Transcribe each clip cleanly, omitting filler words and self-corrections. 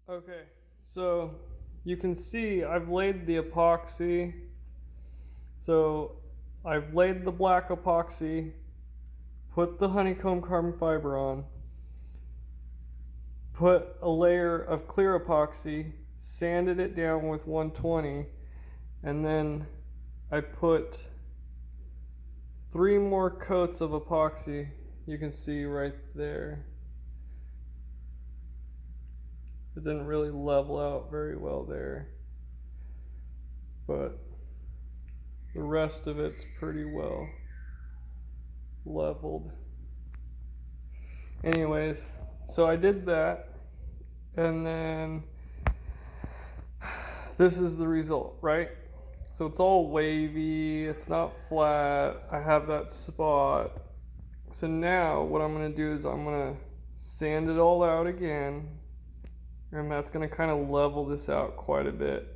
Okay, so you can see I've laid the epoxy. So I've laid the black epoxy, put the honeycomb carbon fiber on, put a layer of clear epoxy, sanded it down with 120, and then I put 3 more coats of epoxy. You can see right there. It didn't really level out very well there, but the rest of it's pretty well leveled. Anyways, so I did that, and then this is the result, right? So it's all wavy, it's not flat, I have that spot. So now what I'm gonna do is I'm gonna sand it all out again, and that's gonna kind of level this out quite a bit.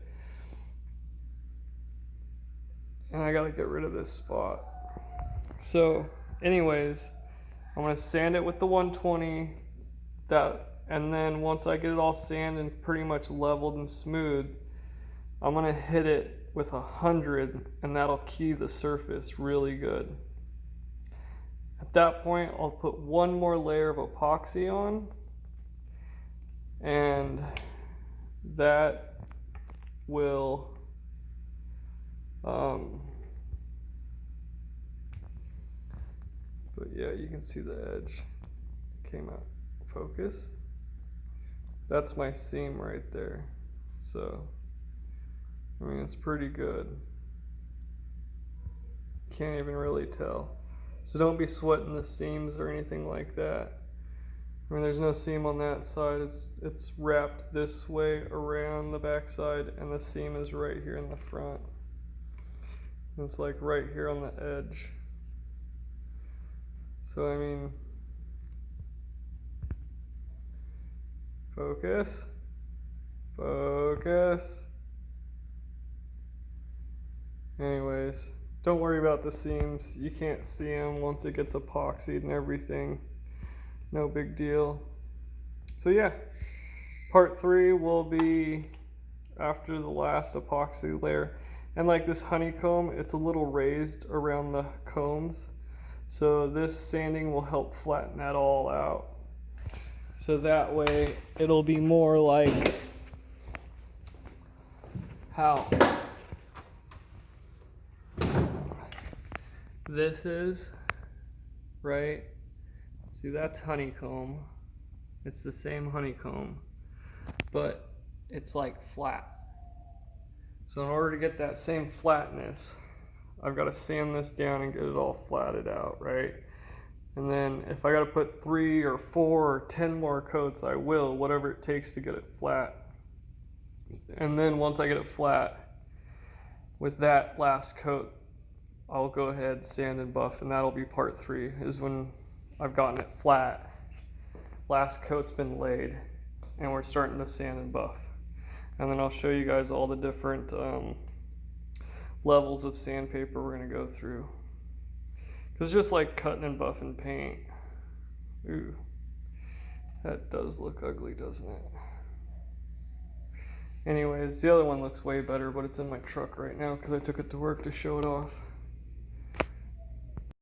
And I gotta get rid of this spot. So anyways, I'm gonna sand it with the 120, and then once I get it all sanded and pretty much leveled and smooth, I'm gonna hit it with 100, and that'll key the surface really good. At that point, I'll put one more layer of epoxy on, and that will but yeah, you can see the edge came out. Focus. That's my seam right there. So I mean, it's pretty good. Can't even really tell. So don't be sweating the seams or anything like that. I mean, there's no seam on that side. It's wrapped this way around the back side, and the seam is right here in the front. It's like right here on the edge. So I mean, focus, focus. Anyways, don't worry about the seams. You can't see them once it gets epoxied and everything. No big deal. So yeah, part 3 will be after the last epoxy layer. And like this honeycomb, it's a little raised around the combs. So this sanding will help flatten that all out. So that way it'll be more like how this is, right? See, that's honeycomb. It's the same honeycomb, but it's like flat. So in order to get that same flatness, I've got to sand this down and get it all flatted out, right? And then if I got to put 3 or 4 or 10 more coats, I will, whatever it takes to get it flat. And then once I get it flat, with that last coat, I'll go ahead, sand and buff, and that'll be part 3, is when I've gotten it flat. Last coat's been laid, and we're starting to sand and buff. And then I'll show you guys all the different levels of sandpaper we're gonna go through. Cause it's just like cutting and buffing paint. Ooh, that does look ugly, doesn't it? Anyways, the other one looks way better, but it's in my truck right now because I took it to work to show it off.